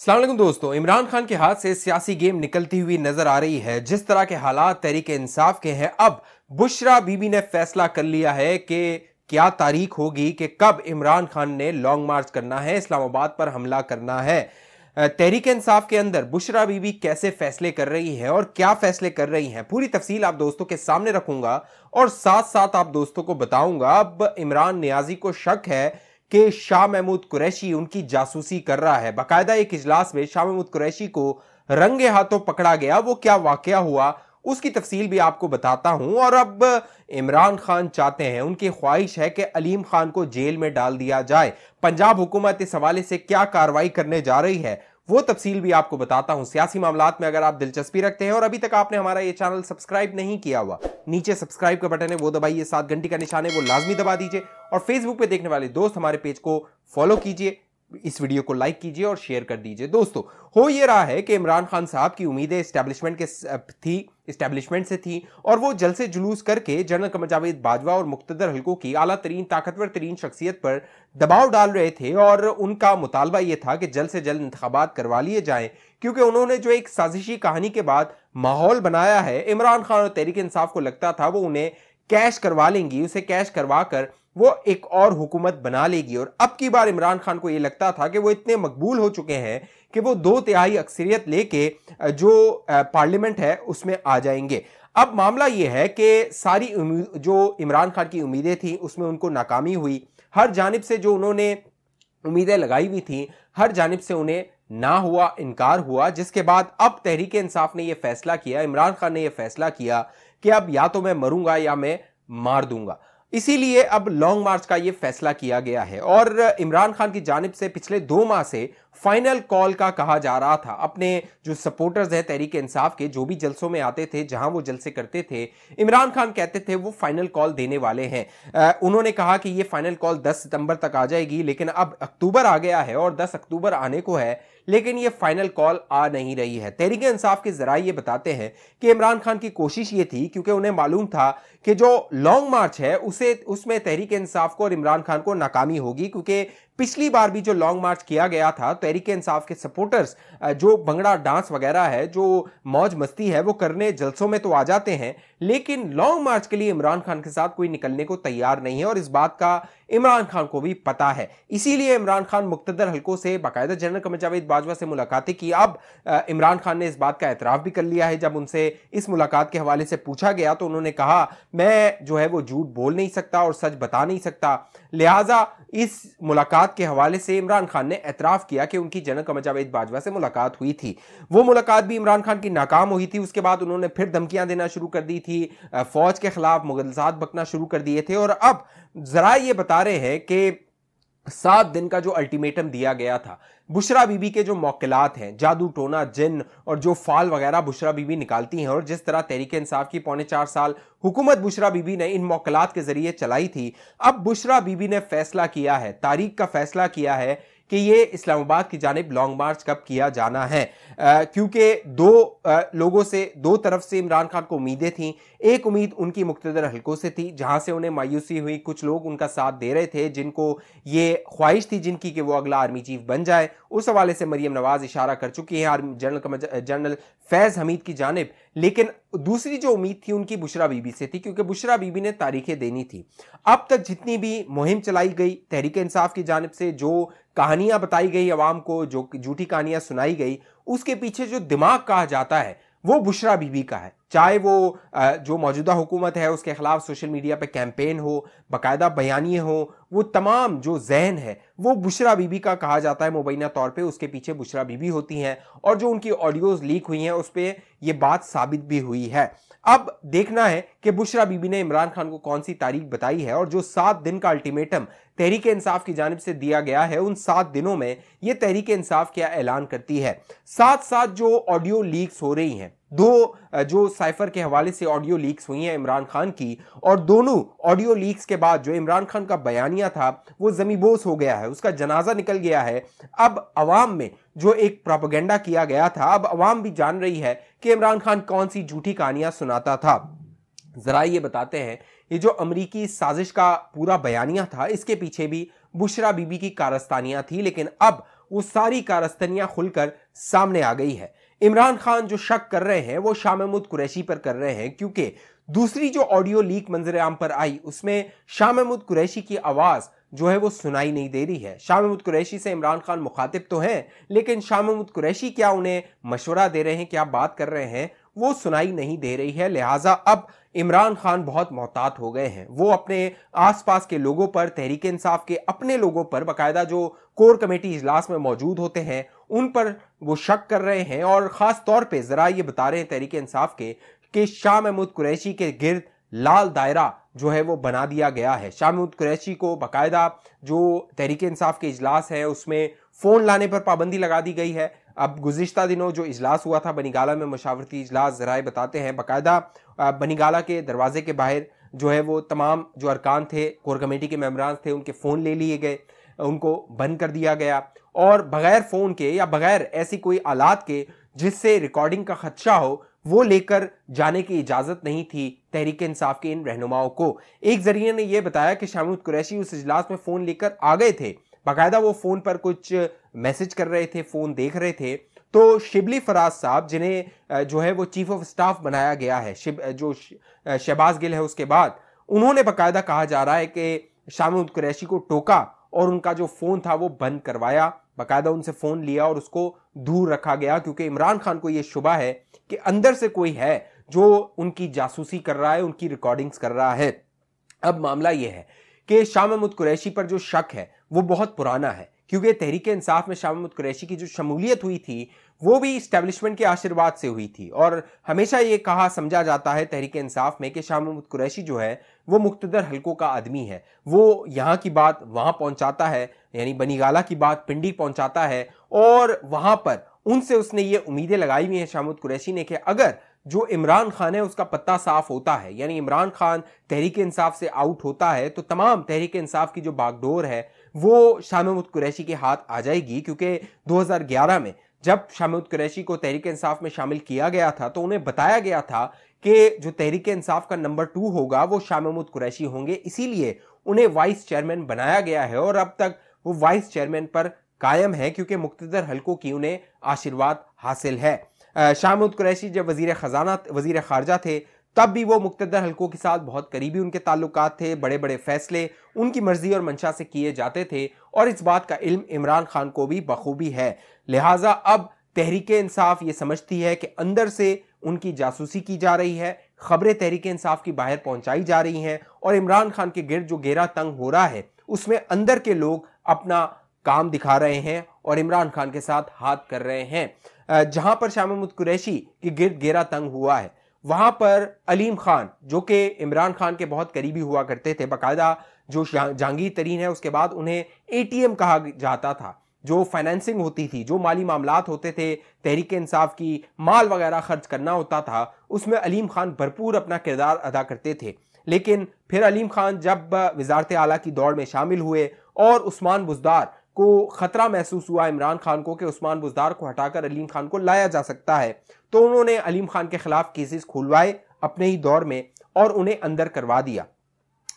अस्सलाम वालेकुम दोस्तों, इमरान खान के हाथ से सियासी गेम निकलती हुई नजर आ रही है। जिस तरह के हालात तहरीक इंसाफ के हैं, अब बुशरा बीबी ने फैसला कर लिया है कि क्या तारीख होगी कि कब इमरान खान ने लॉन्ग मार्च करना है, इस्लामाबाद पर हमला करना है। तहरीक इंसाफ के अंदर बुशरा बीबी कैसे फैसले कर रही है और क्या फैसले कर रही हैं, पूरी तफसील आप दोस्तों के सामने रखूंगा और साथ साथ आप दोस्तों को बताऊंगा। अब इमरान नियाजी को शक है कि शाह महमूद कुरैशी उनकी जासूसी कर रहा है। बाकायदा एक इजलास में शाह महमूद कुरैशी को रंगे हाथों पकड़ा गया। वो क्या वाकया हुआ उसकी तफसील भी आपको बताता हूं। और अब इमरान खान चाहते हैं, उनकी ख्वाहिश है कि अलीम खान को जेल में डाल दिया जाए। पंजाब हुकूमत इस हवाले से क्या कार्रवाई करने जा रही है वो तफसील भी आपको बताता हूं। सियासी मामलात में अगर आप दिलचस्पी रखते हैं और अभी तक आपने हमारा ये चैनल सब्सक्राइब नहीं किया हुआ, नीचे सब्सक्राइब का बटन है वो दबाइए, साथ घंटी का निशान है वो लाजमी दबा दीजिए और फेसबुक पे देखने वाले दोस्त हमारे पेज को फॉलो कीजिए, इस वीडियो को लाइक कीजिए और शेयर कर दीजिए। दोस्तों, हो ये रहा है कि इमरान खान साहब की उम्मीदें इस्टेब्लिशमेंट से थी और वो जलसे जुलूस करके जनरल कमर जावेद बाजवा और मुक्तदर हल्कों की आला तरीन ताकतवर तरीन शख्सियत पर दबाव डाल रहे थे और उनका मुतालबा यह था कि जल्द से जल्द इंतखाबात करवा लिए जाएं, क्योंकि उन्होंने जो एक साजिशी कहानी के बाद माहौल बनाया है, इमरान खान और तहरीक इंसाफ को लगता था वो उन्हें कैश करवा लेंगी, उसे कैश करवा कर वो एक और हुकूमत बना लेगी। और अब की बार इमरान खान को यह लगता था कि वो इतने मकबूल हो चुके हैं कि वो 2/3 अक्सरियत लेके जो पार्लियामेंट है उसमें आ जाएंगे। अब मामला यह है कि सारी जो इमरान खान की उम्मीदें थी उसमें उनको नाकामी हुई। हर जानिब से जो उन्होंने उम्मीदें लगाई हुई थी, हर जानिब से उन्हें ना हुआ, इनकार हुआ। जिसके बाद अब तहरीक इंसाफ ने यह फैसला किया, इमरान खान ने यह फैसला किया कि अब या तो मैं मरूंगा या मैं मार दूंगा। इसीलिए अब लॉन्ग मार्च का यह फैसला किया गया है और इमरान खान की जानिब से पिछले 2 माह से फाइनल कॉल का कहा जा रहा था। अपने जो सपोर्टर्स हैं तहरीक इंसाफ के, जो भी जलसों में आते थे, जहां वो जलसे करते थे, इमरान खान कहते थे वो फाइनल कॉल देने वाले हैं। उन्होंने कहा कि ये फाइनल कॉल 10 सितंबर तक आ जाएगी, लेकिन अब अक्टूबर आ गया है और 10 अक्टूबर आने को है, लेकिन ये फाइनल कॉल आ नहीं रही है। तहरीक इंसाफ के जराये ये बताते हैं कि इमरान खान की कोशिश ये थी, क्योंकि उन्हें मालूम था कि जो लॉन्ग मार्च है उसमें तहरीक इंसाफ को और इमरान खान को नाकामी होगी, क्योंकि पिछली बार भी जो लॉन्ग मार्च किया गया था, तहरीक इंसाफ के सपोर्टर्स जो भंगड़ा डांस वगैरह है, जो मौज मस्ती है, वो करने जलसों में तो आ जाते हैं, लेकिन लॉन्ग मार्च के लिए इमरान खान के साथ कोई निकलने को तैयार नहीं है और इस बात का इमरान खान को भी पता है। इसीलिए इमरान खान मुक्तदर हल्कों से बाकायदा जनरल कमर जावेद बाजवा से मुलाकातें की। अब इमरान खान ने इस बात का एतराफ भी कर लिया है। जब उनसे इस मुलाकात के हवाले से पूछा गया तो उन्होंने कहा, मैं जो है वो झूठ बोल नहीं सकता और सच बता नहीं सकता। लिहाजा इस मुलाकात के हवाले से इमरान खान ने एतराफ किया कि उनकी जनरल कमर जावेद बाजवा से मुलाकात हुई थी। वो मुलाकात भी इमरान खान की नाकाम हुई थी। उसके बाद उन्होंने फिर धमकियां देना शुरू कर दी थी, फौज के खिलाफ मुगलजात बकना शुरू कर दिए थे और अब जरा ये बता रहे हैं कि 7 दिन का जो अल्टीमेटम दिया गया था, बुशरा बीबी के जो मौकिलात हैं, जादू टोना जिन और जो फाल वगैरह बुशरा बीबी निकालती हैं, और जिस तरह तहरीक इंसाफ की 4.25 साल हुकूमत बुशरा बीबी ने इन मौकिलात के जरिए चलाई थी, अब बुशरा बीबी ने फैसला किया है, तारीख का फैसला किया है कि ये इस्लामाबाद की जानिब लॉन्ग मार्च कब किया जाना है। क्योंकि लोगों से, 2 तरफ से इमरान खान को उम्मीदें थीं। एक उम्मीद उनकी मुक्तदर हल्कों से थी, जहां से उन्हें मायूसी हुई। कुछ लोग उनका साथ दे रहे थे जिनको ये ख्वाहिश थी जिनकी कि वो अगला आर्मी चीफ बन जाए। उस हवाले से मरियम नवाज इशारा कर चुकी है जनरल फैज हमीद की जानिब। लेकिन दूसरी जो उम्मीद थी उनकी बुशरा बीबी से थी, क्योंकि बुशरा बीबी ने तारीखें देनी थी। अब तक जितनी भी मुहिम चलाई गई तहरीक इंसाफ की जानिब से, जो कहानियां बताई गई अवाम को, जो झूठी कहानियां सुनाई गई, उसके पीछे जो दिमाग कहा जाता है वो बुशरा बीबी का है। चाहे वो जो मौजूदा हुकूमत है उसके खिलाफ सोशल मीडिया पे कैंपेन हो, बाकायदा बयानिए हो, वो तमाम जो जहन है वो बुशरा बीबी का कहा जाता है मुबैना तौर पे। उसके पीछे बुशरा बीबी होती हैं और जो उनकी ऑडियोज लीक हुई हैं उस पर यह बात साबित भी हुई है। अब देखना है कि बुशरा बीबी ने इमरान खान को कौन सी तारीख बताई है और जो 7 दिन का अल्टीमेटम तहरीक इंसाफ की जानिब से दिया गया है, उन 7 दिनों में यह तहरीक इंसाफ क्या ऐलान करती है। साथ साथ जो ऑडियो लीक्स हो रही हैं, 2 जो साइफर के हवाले से ऑडियो लीक्स हुई हैं इमरान खान की, और दोनों ऑडियो लीक्स के बाद जो इमरान खान का बयानिया था वो जमीबोस हो गया है, उसका जनाजा निकल गया है। अब अवाम में जो एक प्रोपेगेंडा किया गया था, अब अवाम भी जान रही है कि इमरान खान कौन सी झूठी कहानियां सुनाता था। जरा ये बताते हैं, ये जो अमरीकी साजिश का पूरा बयानिया था, इसके पीछे भी बुशरा बीबी की कारस्तानियां थी, लेकिन अब वो सारी कारस्तनियां खुलकर सामने आ गई है। इमरान खान जो शक कर रहे हैं वो शाह महमूद कुरैशी पर कर रहे हैं, क्योंकि दूसरी जो ऑडियो लीक मंजर आम पर आई उसमें शाह महमूद कुरैशी की आवाज जो है वो सुनाई नहीं दे रही है। शाह महमूद कुरैशी से इमरान खान मुखातिब तो हैं, लेकिन शाह महमूद कुरैशी क्या उन्हें मशवरा दे रहे हैं, क्या बात कर रहे हैं, वो सुनाई नहीं दे रही है। लिहाजा अब इमरान खान बहुत मोहतात हो गए हैं। वो अपने आसपास के लोगों पर, तहरीक इंसाफ के अपने लोगों पर, बाकायदा जो कोर कमेटी इजलास में मौजूद होते हैं उन पर वो शक कर रहे हैं, और खास तौर पे जरा ये बता रहे हैं तहरीक इंसाफ के कि शाह महमूद कुरैशी के गिर्द लाल दायरा जो है वो बना दिया गया है। शाह महमूद कुरैशी को बाकायदा जो तहरीक इंसाफ के इजलास है उसमें फोन लाने पर पाबंदी लगा दी गई है। अब गुज़िश्ता दिनों जो इजलास हुआ था बनीगाला में, मशावरती इजलास, ज़राए बताते हैं बाकायदा बनीगाला के दरवाजे के बाहर जो है वो तमाम जो अरकान थे, कोर कमेटी के मेंबरान थे, उनके फ़ोन ले लिए गए, उनको बंद कर दिया गया, और बगैर फ़ोन के या बगैर ऐसी कोई आलात के जिससे रिकॉर्डिंग का खदशा हो वो लेकर जाने की इजाज़त नहीं थी तहरीक इंसाफ के इन रहनुमाओं को। एक जरिए ने यह बताया कि शाह महमूद कुरैशी उस इजलास में फ़ोन लेकर आ गए थे, बाकायदा वो फ़ोन पर कुछ मैसेज कर रहे थे, फ़ोन देख रहे थे। तो शिबली फराज साहब, जिन्हें जो है वो चीफ ऑफ स्टाफ बनाया गया है, जो शहबाज गिल है उसके बाद, उन्होंने बाकायदा कहा जा रहा है कि शाह महमूद कुरैशी को टोका और उनका जो फ़ोन था वो बंद करवाया, बाकायदा उनसे फ़ोन लिया और उसको दूर रखा गया, क्योंकि इमरान खान को ये शुबा है कि अंदर से कोई है जो उनकी जासूसी कर रहा है, उनकी रिकॉर्डिंग्स कर रहा है। अब मामला यह है कि शाह महमूद कुरैशी पर जो शक है वो बहुत पुराना है, क्योंकि तहरीक इंसाफ में शाह महमूद कुरैशी की जो शमूलियत हुई थी वो भी इस्टेब्लिशमेंट के आशीर्वाद से हुई थी, और हमेशा ये कहा समझा जाता है तहरीक इंसाफ में कि शाह महमूद कुरैशी जो है वो मुक्तदर हलकों का आदमी है। वो यहाँ की बात वहाँ पहुँचाता है, यानी बनीगाला की बात पिंडी पहुँचाता है, और वहाँ पर उनसे उसने ये उम्मीदें लगाई हुई हैं शाह महमूद कुरैशी ने कि अगर जो इमरान खान है उसका पत्ता साफ होता है, यानी इमरान खान तहरीक इंसाफ से आउट होता है, तो तमाम तहरीक इंसाफ की जो बागडोर है वो शाह महमूद कुरैशी के हाथ आ जाएगी। क्योंकि 2011 में जब शाह महमूद कुरैशी को तहरीक इंसाफ में शामिल किया गया था तो उन्हें बताया गया था कि जो तहरीक इंसाफ का नंबर 2 होगा वो शाह महमूद कुरैशी होंगे, इसीलिए उन्हें वाइस चेयरमैन बनाया गया है, और अब तक वो वाइस चेयरमैन पर कायम है, क्योंकि मुक्तदर हलकों की उन्हें आशीर्वाद हासिल है। शाह महमूद कुरैशी जब वजीर खारजा थे तब भी वो मुक्तदर हलकों के साथ बहुत करीबी उनके ताल्लुकात थे, बड़े बड़े फैसले उनकी मर्जी और मंशा से किए जाते थे, और इस बात का इल्म इमरान खान को भी बखूबी है। लिहाजा अब तहरीक इंसाफ ये समझती है कि अंदर से उनकी जासूसी की जा रही है, खबरें तहरीक इंसाफ की बाहर पहुंचाई जा रही हैं, और इमरान खान के गिर्द जो घेरा तंग हो रहा है उसमें अंदर के लोग अपना काम दिखा रहे हैं और इमरान खान के साथ हाथ कर रहे हैं। जहां पर शाह महमूद कुरैशी के गिर्द घेरा तंग हुआ है वहां पर अलीम खान, जो कि इमरान खान के बहुत करीबी हुआ करते थे, बाकायदा जो जहांगीर तरीन है उसके बाद उन्हें एटीएम कहा जाता था, जो फाइनेंसिंग होती थी, जो माली मामलात होते थे, तहरीक इंसाफ की माल वगैरह खर्च करना होता था, उसमें अलीम खान भरपूर अपना किरदार अदा करते थे। लेकिन फिर अलीम खान जब वजारत आला की दौड़ में शामिल हुए और उस्मान बुज़दार को खतरा महसूस हुआ इमरान खान को कि उस्मान बुज़दार को हटाकर अलीम खान को लाया जा सकता है, तो उन्होंने अलीम खान के खिलाफ केसेस खुलवाए अपने ही दौर में और उन्हें अंदर करवा दिया।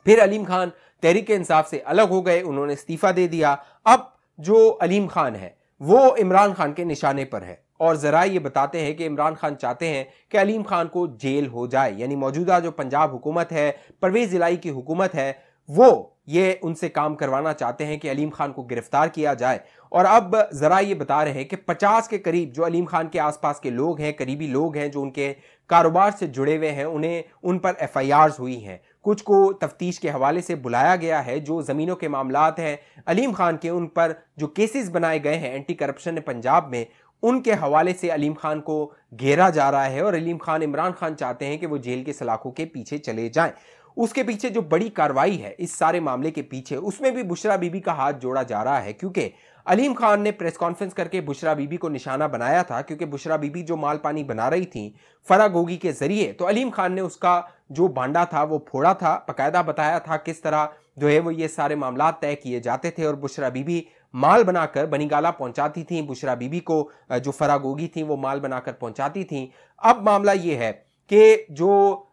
फिर अलीम खान तहरीक इंसाफ से अलग हो गए, उन्होंने इस्तीफा दे दिया। अब जो अलीम खान है वो इमरान खान के निशाने पर है, और जरा ये बताते हैं कि इमरान खान चाहते हैं कि अलीम खान को जेल हो जाए, यानी मौजूदा जो पंजाब हुकूमत है, परवेज इलाही की हुकूमत है, वो ये उनसे काम करवाना चाहते हैं कि अलीम खान को गिरफ्तार किया जाए। और अब जरा ये बता रहे हैं कि 50 के करीब जो अलीम खान के आसपास के लोग हैं, करीबी लोग हैं, जो उनके कारोबार से जुड़े हुए हैं, उन पर FIRs हुई हैं, कुछ को तफ्तीश के हवाले से बुलाया गया है। जो ज़मीनों के मामलात हैं अलीम खान के, उन पर जो केसेस बनाए गए हैं एंटी करप्शन पंजाब में, उनके हवाले से अलीम खान को घेरा जा रहा है, और अलीम खान, इमरान खान चाहते हैं कि वो जेल के सलाखों के पीछे चले जाएं। उसके पीछे जो बड़ी कार्रवाई है इस सारे मामले के पीछे, उसमें भी बुशरा बीबी का हाथ जोड़ा जा रहा है, क्योंकि अलीम खान ने प्रेस कॉन्फ्रेंस करके बुशरा बीबी को निशाना बनाया था, क्योंकि बुशरा बीबी जो माल पानी बना रही थी फरा गोगी के जरिए, तो अलीम खान ने उसका जो भांडा था वो फोड़ा था, बाकायदा बताया था किस तरह जो है वो ये सारे मामला तय किए जाते थे, और बुशरा बीबी माल बनाकर बनीगाला पहुंचाती थी, बुशरा बीबी को जो फरा गोगी थी वो माल बनाकर पहुंचाती थी। अब मामला ये है कि जो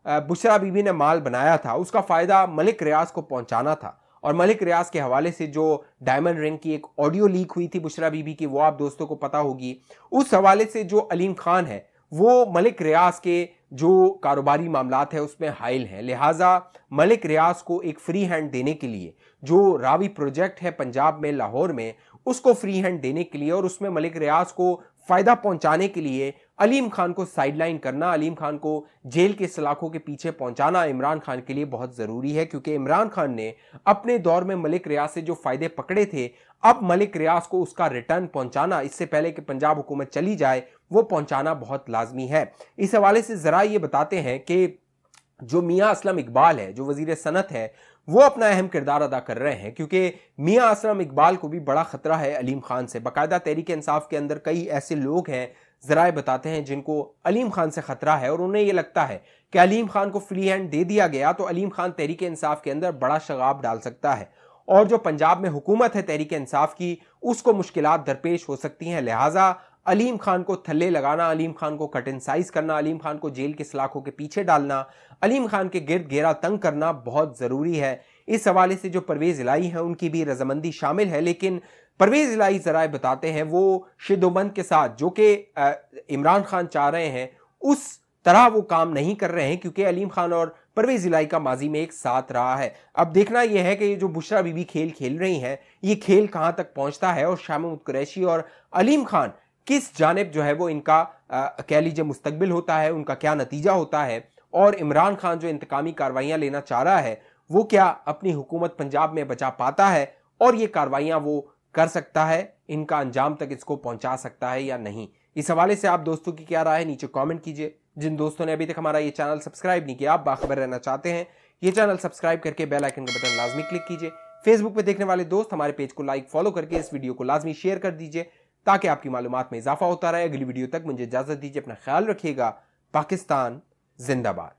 बुशरा बीबी ने माल बनाया था उसका फायदा मलिक रियाज को पहुंचाना था, और मलिक रियाज के हवाले से जो डायमंड रिंग की एक ऑडियो लीक हुई थी बुशरा बीबी की, वो आप दोस्तों को पता होगी। उस हवाले से जो अलीम खान है वो मलिक रियाज के जो कारोबारी मामलात है उसमें हाइल हैं, लिहाजा मलिक रियाज को एक फ्री हैंड देने के लिए जो रावी प्रोजेक्ट है पंजाब में लाहौर में, उसको फ्री हैंड देने के लिए और उसमें मलिक रियाज को फायदा पहुंचाने के लिए अलीम खान को साइडलाइन करना, अलीम खान को जेल के सलाखों के पीछे पहुंचाना इमरान खान के लिए बहुत जरूरी है, क्योंकि इमरान खान ने अपने दौर में मलिक रियाज से जो फायदे पकड़े थे, अब मलिक रियाज को उसका रिटर्न पहुंचाना, इससे पहले कि पंजाब हुकूमत चली जाए, वो पहुंचाना बहुत लाजमी है। इस हवाले से जरा ये बताते हैं कि जो मियां असलम इकबाल है, जो वजीर सनत है, वो अपना अहम किरदार अदा कर रहे हैं, क्योंकि मियां असलम इकबाल को भी बड़ा खतरा है अलीम खान से। बाकायदा तहरीक इंसाफ के अंदर कई ऐसे लोग हैं, जराए बताते हैं, जिनको अलीम खान से खतरा है और उन्हें यह लगता है कि अलीम खान को फ्री हैंड दे दिया गया तो अलीम खान तहरीक इंसाफ के अंदर बड़ा शगाब डाल सकता है और जो पंजाब में हुकूमत है तहरीक इंसाफ की, उसको मुश्किलात दरपेश हो सकती हैं। लिहाजा अलीम खान को थल्ले लगाना, अलीम खान को कट इन साइज करना, अलीम खान को जेल के सलाखों के पीछे डालना, अलीम खान के गिर्द घेरा तंग करना बहुत जरूरी है। इस हवाले से जो परवेज इलाही है उनकी भी रजामंदी शामिल है, लेकिन परवेज इलाही जराए बताते हैं वो शिदोबंद के साथ जो कि इमरान खान चाह रहे हैं उस तरह वो काम नहीं कर रहे हैं, क्योंकि अलीम खान और परवेज इलाही का माजी में एक साथ रहा है। अब देखना यह है कि ये जो बुशरा बीबी खेल खेल रही हैं, ये खेल कहां तक पहुंचता है और शाह महमूद कुरैशी और अलीम खान किस जानिब जो है वो इनका कह लीजिए मुस्तकबिल होता है, उनका क्या नतीजा होता है, और इमरान खान जो इंतकामी कार्रवाइयां लेना चाह रहा है वो क्या अपनी हुकूमत पंजाब में बचा पाता है और ये कार्रवाइयां वो कर सकता है, इनका अंजाम तक इसको पहुंचा सकता है या नहीं। इस हवाले से आप दोस्तों की क्या राय है नीचे कमेंट कीजिए। जिन दोस्तों ने अभी तक हमारा ये चैनल सब्सक्राइब नहीं किया, आप बाखबर रहना चाहते हैं, ये चैनल सब्सक्राइब करके बेल आइकन का बटन लाजमी क्लिक कीजिए। फेसबुक पे देखने वाले दोस्त हमारे पेज को लाइक फॉलो करके इस वीडियो को लाजमी शेयर कर दीजिए ताकि आपकी मालूमात में इजाफा होता रहे। अगली वीडियो तक मुझे इजाजत दीजिए, अपना ख्याल रखिएगा। पाकिस्तान जिंदाबाद।